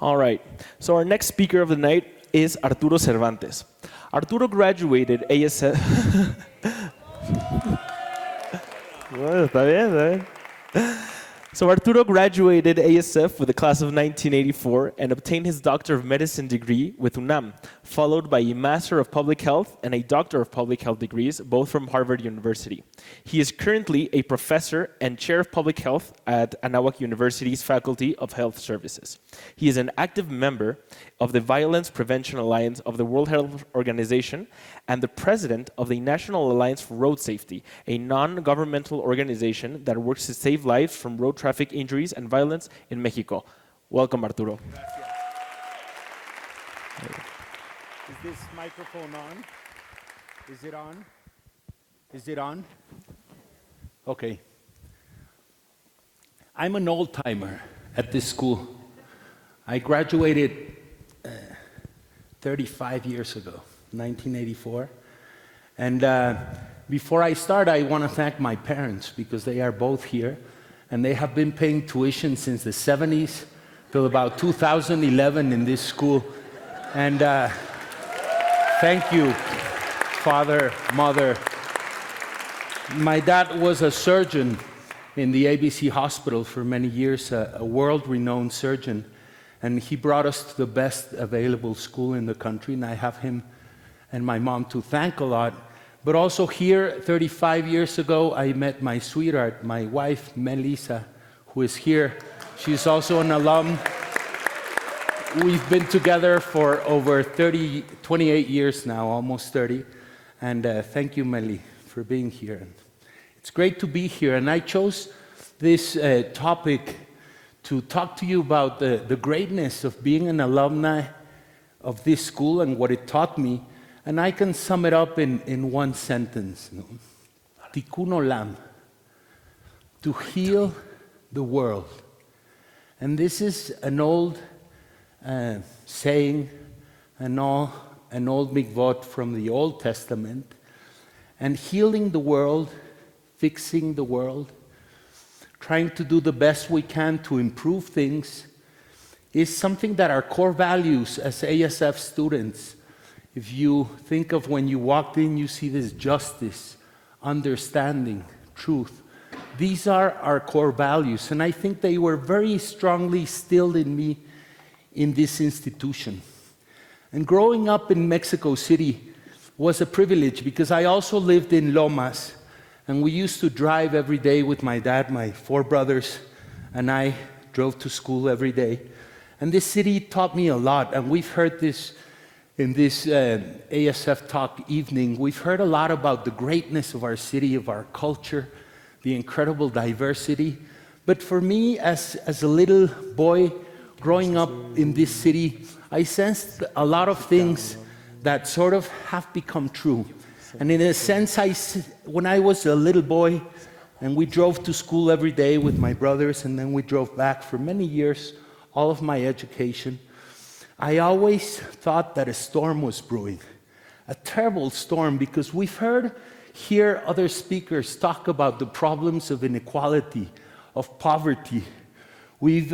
All right, so our next speaker of the night is Arturo Cervantes. Arturo graduated ASF. Bueno, está bien, está bien. So Arturo graduated ASF with the class of 1984 and obtained his Doctor of Medicine degree with UNAM, followed by a Master of Public Health and a Doctor of Public Health degrees, both from Harvard University. He is currently a professor and chair of public health at Anáhuac University's Faculty of Health Services. He is an active member of the Violence Prevention Alliance of the World Health Organization and the president of the National Alliance for Road Safety, a non-governmental organization that works to save lives from road traffic injuries and violence in Mexico. Welcome, Arturo. Is this microphone on? Is it on? Is it on? Okay. I'm an old-timer at this school. I graduated 35 years ago, 1984. And before I start, I want to thank my parents because they are both here. And they have been paying tuition since the 70s till about 2011 in this school. And thank you, father, mother. My dad was a surgeon in the ABC hospital for many years, a world-renowned surgeon. And he brought us to the best available school in the country. And I have him and my mom to thank a lot. But also here, 35 years ago, I met my sweetheart, my wife, Melissa, who is here. She's also an alum. We've been together for over 28 years now, almost 30. And thank you, Meli, for being here. It's great to be here. And I chose this topic to talk to you about the greatness of being an alumni of this school and what it taught me. And I can sum it up in one sentence. Tikkun olam, to heal the world. And this is an old saying, an old mikvot from the Old Testament. And healing the world, fixing the world, trying to do the best we can to improve things is something that our core values as ASF students. If you think of when you walked in, you see this justice, understanding, truth. These are our core values, and I think they were very strongly instilled in me in this institution. And growing up in Mexico City was a privilege because I also lived in Lomas, and we used to drive every day with my dad, my 4 brothers, and I drove to school every day. And this city taught me a lot, and we've heard this in this ASF Talk evening. We've heard a lot about the greatness of our city, of our culture, the incredible diversity. But for me, as a little boy growing up in this city, I sensed a lot of things that sort of have become true. And in a sense, when I was a little boy, and we drove to school every day with my brothers, and then we drove back for many years, all of my education, I always thought that a storm was brewing, a terrible storm, because we've heard here other speakers talk about the problems of inequality, of poverty. We've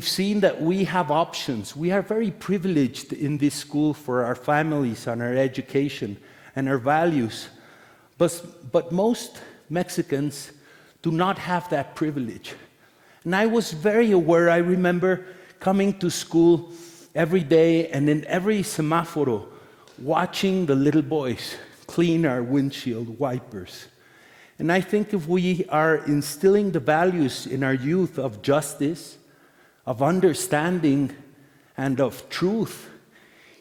seen that we have options. We are very privileged in this school for our families and our education and our values. But most Mexicans do not have that privilege. And I was very aware. I remember coming to school every day and in every semáforo, watching the little boys clean our windshield wipers. And I think if we are instilling the values in our youth of justice, of understanding, and of truth,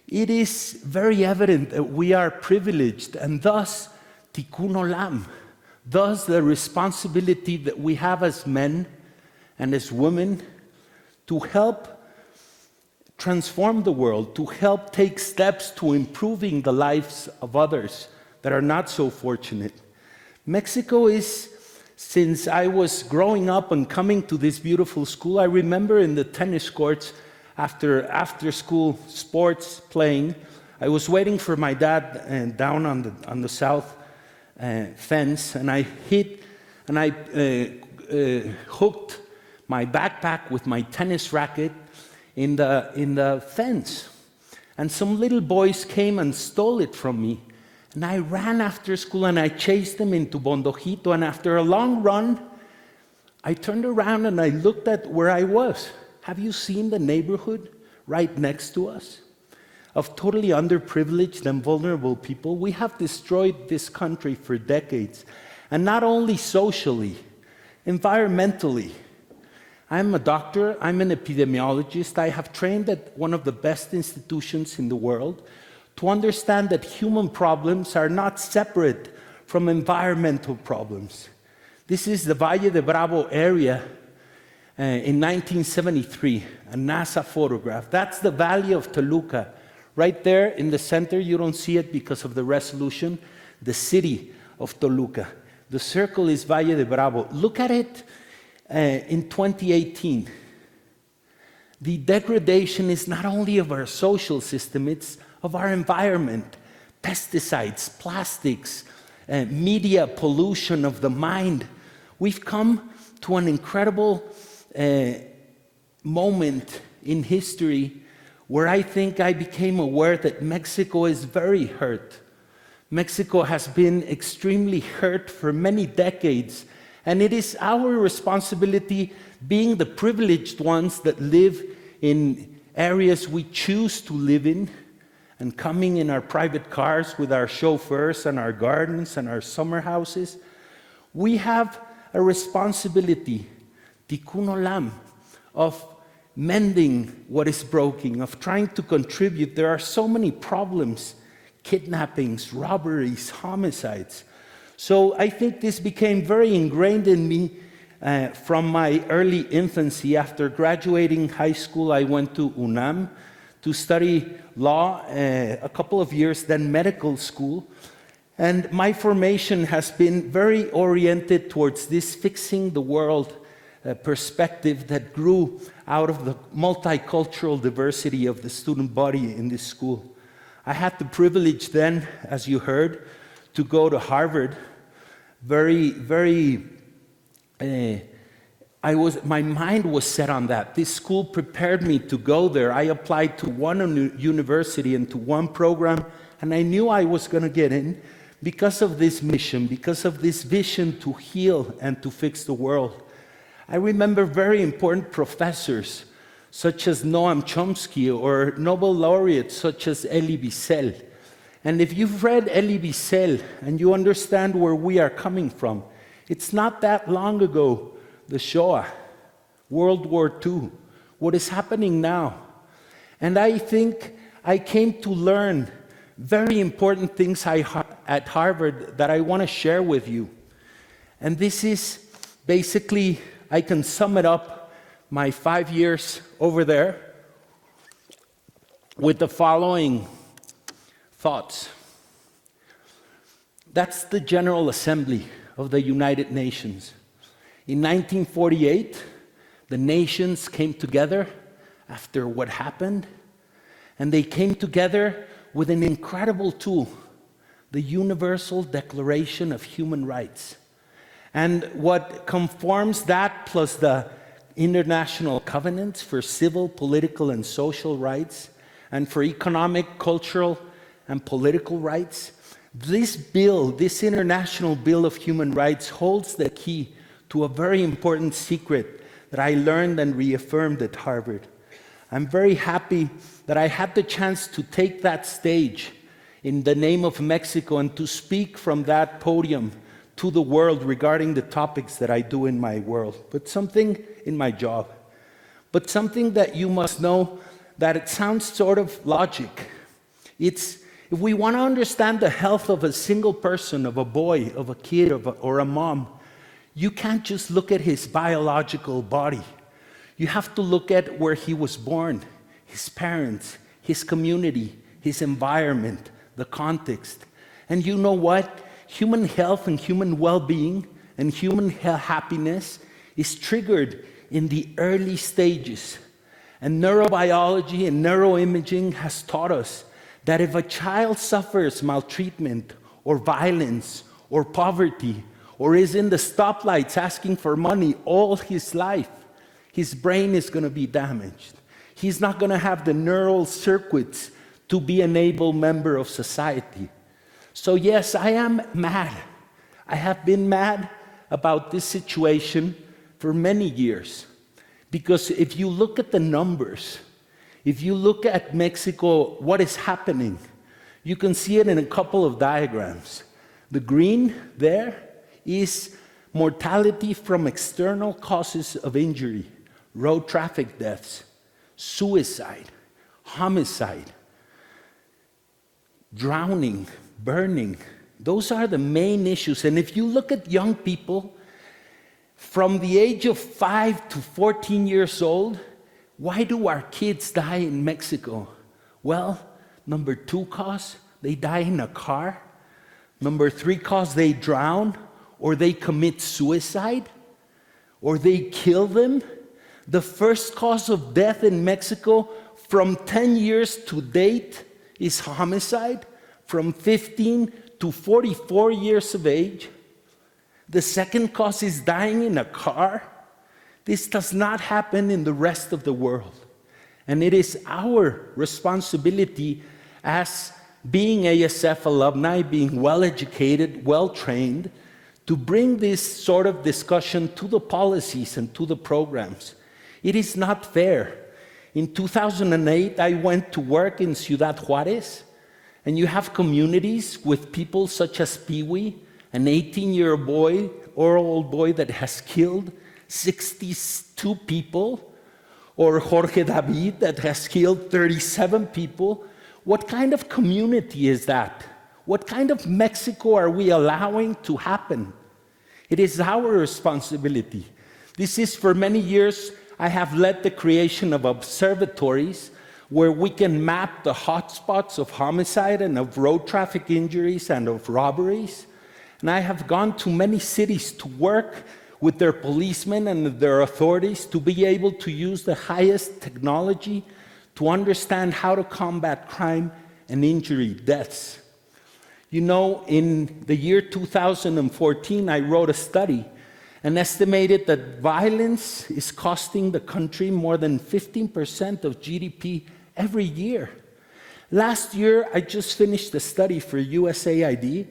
it is very evident that we are privileged, and thus tikkun olam, thus the responsibility that we have as men and as women to help transform the world, to help take steps to improving the lives of others that are not so fortunate. Mexico is, since I was growing up and coming to this beautiful school, I remember in the tennis courts after school sports playing, I was waiting for my dad down on the south fence, and I hooked my backpack with my tennis racket in the fence. And some little boys came and stole it from me. And I ran after school and I chased them into Bondojito. And after a long run, I turned around and I looked at where I was. Have you seen the neighborhood right next to us of totally underprivileged and vulnerable people? We have destroyed this country for decades. And not only socially, environmentally. I'm a doctor, I'm an epidemiologist. I have trained at one of the best institutions in the world to understand that human problems are not separate from environmental problems. This is the Valle de Bravo area in 1973, a NASA photograph. That's the Valley of Toluca. Right there in the center, you don't see it because of the resolution, the city of Toluca. The circle is Valle de Bravo. Look at it in 2018. The degradation is not only of our social system, it's of our environment. Pesticides, plastics, media pollution of the mind. We've come to an incredible moment in history where I think I became aware that Mexico is very hurt. Mexico has been extremely hurt for many decades, and it is our responsibility, being the privileged ones that live in areas we choose to live in, and coming in our private cars with our chauffeurs and our gardens and our summer houses. We have a responsibility, tikkun olam, of mending what is broken, of trying to contribute. There are so many problems, kidnappings, robberies, homicides. So I think this became very ingrained in me from my early infancy. After graduating high school, I went to UNAM to study law a couple of years, then medical school. And my formation has been very oriented towards this fixing the world perspective that grew out of the multicultural diversity of the student body in this school. I had the privilege then, as you heard, to go to Harvard. My mind was set on that. This school prepared me to go there. I applied to one university and to one program, and I knew I was going to get in because of this mission, because of this vision to heal and to fix the world. I remember very important professors such as Noam Chomsky or Nobel laureates such as Elie Wiesel. And if you've read Elie Wiesel and you understand where we are coming from, it's not that long ago, the Shoah, World War II, what is happening now. And I think I came to learn very important things at Harvard that I want to share with you. And this is basically, I can sum it up, my 5 years over there with the following thoughts. That's the General Assembly of the United Nations. In 1948, the nations came together after what happened, and they came together with an incredible tool, the Universal Declaration of Human Rights. And what conforms that plus the international covenants for civil, political, and social rights, and for economic, cultural, and political rights, this bill, this International Bill of Human Rights, holds the key to a very important secret that I learned and reaffirmed at Harvard. I'm very happy that I had the chance to take that stage in the name of Mexico and to speak from that podium to the world regarding the topics that I do in my world, but something in my job. But something that you must know, that it sounds sort of logic. It's, if we want to understand the health of a single person, of a boy, of a kid, or a mom, you can't just look at his biological body. You have to look at where he was born, his parents, his community, his environment, the context. And you know what? Human health and human well-being and human happiness is triggered in the early stages. And neurobiology and neuroimaging has taught us that if a child suffers maltreatment or violence or poverty or is in the stoplights asking for money all his life, his brain is going to be damaged. He's not going to have the neural circuits to be an able member of society. So yes, I am mad. I have been mad about this situation for many years. Because if you look at the numbers, if you look at Mexico, what is happening, you can see it in a couple of diagrams. The green there is mortality from external causes of injury, road traffic deaths, suicide, homicide, drowning, burning. Those are the main issues. And if you look at young people, from the age of 5 to 14 years old, why do our kids die in Mexico? Well, number 2 cause, they die in a car. Number 3 cause, they drown, or they commit suicide, or they kill them. The first cause of death in Mexico from 10 years to date is homicide, from 15 to 44 years of age. The second cause is dying in a car. This does not happen in the rest of the world. And it is our responsibility as being ASF alumni, being well-educated, well-trained, to bring this sort of discussion to the policies and to the programs. It is not fair. In 2008, I went to work in Ciudad Juarez, and you have communities with people such as Peewee, an 18-year-old boy that has killed 62 people, or Jorge David that has killed 37 people. What kind of community is that? What kind of Mexico are we allowing to happen? It is our responsibility. This is, for many years, I have led the creation of observatories where we can map the hotspots of homicide and of road traffic injuries and of robberies. And I have gone to many cities to work with their policemen and their authorities to be able to use the highest technology to understand how to combat crime and injury deaths. You know, in the year 2014, I wrote a study and estimated that violence is costing the country more than 15% of GDP every year. Last year, I just finished a study for USAID.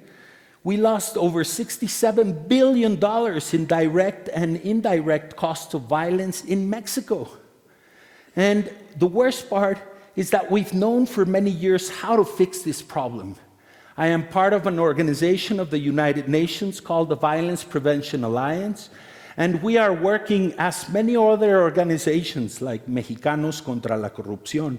We lost over $67 billion in direct and indirect costs of violence in Mexico. And the worst part is that we've known for many years how to fix this problem. I am part of an organization of the United Nations called the Violence Prevention Alliance, and we are working as many other organizations like Mexicanos contra la Corrupción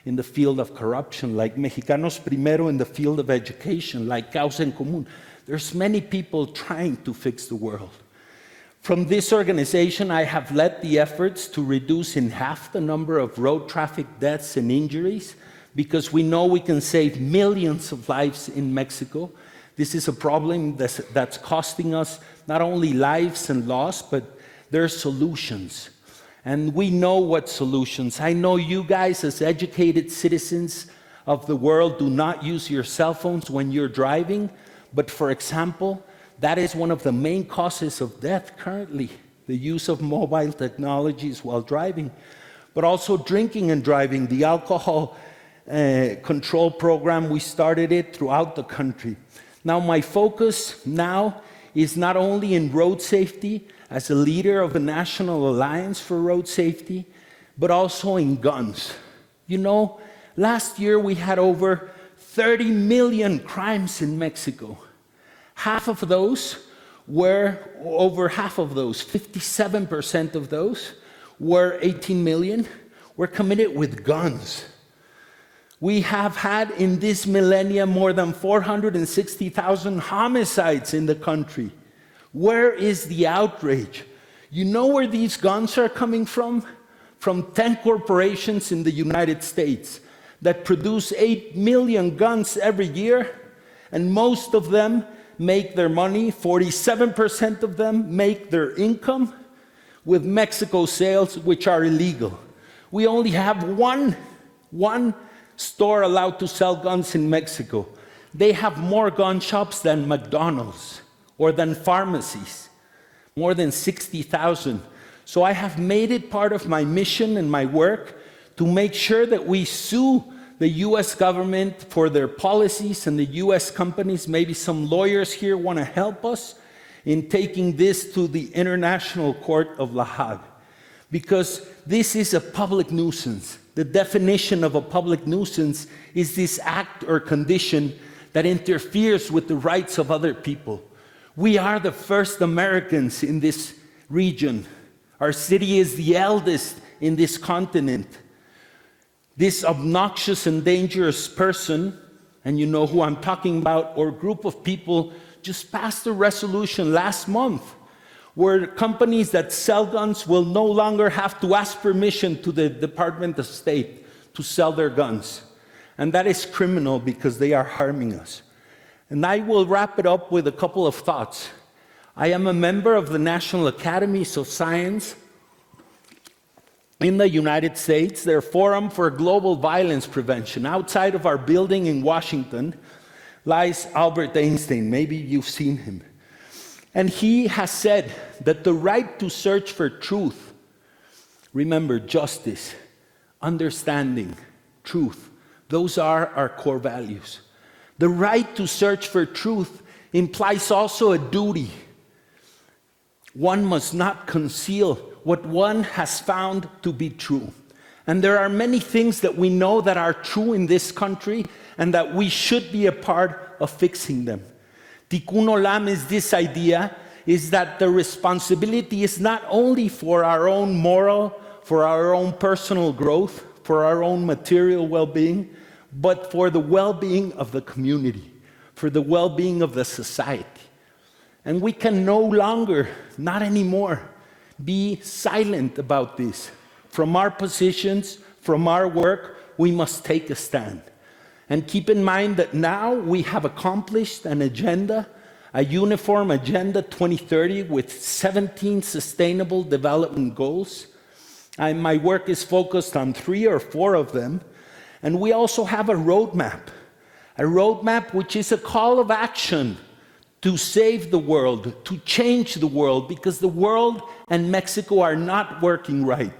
in the field of corruption, like Mexicanos Primero in the field of education, like Causa en Común. There's many people trying to fix the world. From this organization, I have led the efforts to reduce in half the number of road traffic deaths and injuries, because we know we can save millions of lives in Mexico. This is a problem that's costing us not only lives and loss, but there are solutions. And we know what solutions. I know you guys, as educated citizens of the world, do not use your cell phones when you're driving. But for example, that is one of the main causes of death currently, the use of mobile technologies while driving. But also drinking and driving, the alcohol control program, we started it throughout the country. Now my focus now is not only in road safety as a leader of the National Alliance for Road Safety, but also in guns. You know, last year we had over 30 million crimes in Mexico. Half of those were, over half of those, 57% of those, were 18 million, were committed with guns. We have had in this millennium more than 460,000 homicides in the country. Where is the outrage? You know where these guns are coming from? From 10 corporations in the United States that produce 8 million guns every year, and most of them make their money, 47% of them make their income with Mexico sales, which are illegal. We only have one store allowed to sell guns in Mexico. They have more gun shops than McDonald's or than pharmacies, more than 60,000. So I have made it part of my mission and my work to make sure that we sue the US government for their policies and the US companies. Maybe some lawyers here want to help us in taking this to the International Court of La Hague, because this is a public nuisance. The definition of a public nuisance is this act or condition that interferes with the rights of other people. We are the first Americans in this region. Our city is the eldest in this continent. This obnoxious and dangerous person, and you know who I'm talking about, or group of people, just passed a resolution last month where companies that sell guns will no longer have to ask permission to the Department of State to sell their guns. And that is criminal because they are harming us. And I will wrap it up with a couple of thoughts. I am a member of the National Academies of Science in the United States, their Forum for Global Violence Prevention. Outside of our building in Washington lies Albert Einstein. Maybe you've seen him. And he has said that the right to search for truth, remember, justice, understanding, truth, those are our core values. The right to search for truth implies also a duty. One must not conceal what one has found to be true. And there are many things that we know that are true in this country and that we should be a part of fixing them. Tikkun Olam is this idea, is that the responsibility is not only for our own moral, for our own personal growth, for our own material well-being, but for the well-being of the community, for the well-being of the society. And we can no longer, not anymore, be silent about this. From our positions, from our work, we must take a stand. And keep in mind that now we have accomplished an agenda, a uniform agenda 2030 with 17 sustainable development goals. My work is focused on 3 or 4 of them. And we also have a roadmap which is a call of action to save the world, to change the world, because the world and Mexico are not working right.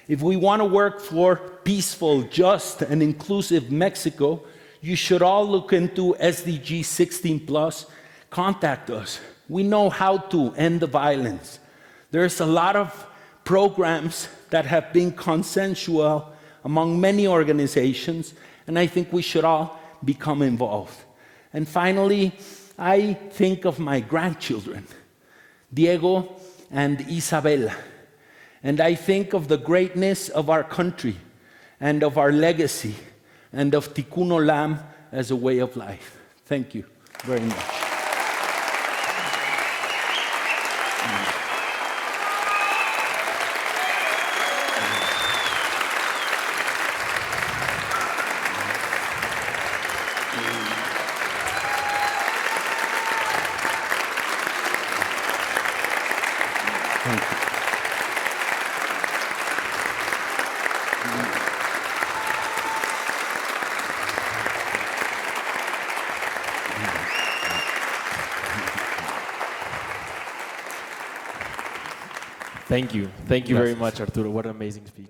If we want to work for peaceful, just, and inclusive Mexico, you should all look into SDG 16+. Contact us. We know how to end the violence. There's a lot of programs that have been consensual among many organizations, and I think we should all become involved. And finally, I think of my grandchildren, Diego and Isabella, and I think of the greatness of our country and of our legacy and of Tikkun Olam as a way of life. Thank you very much. Thank you. Thank you very much, Arturo. What an amazing speech.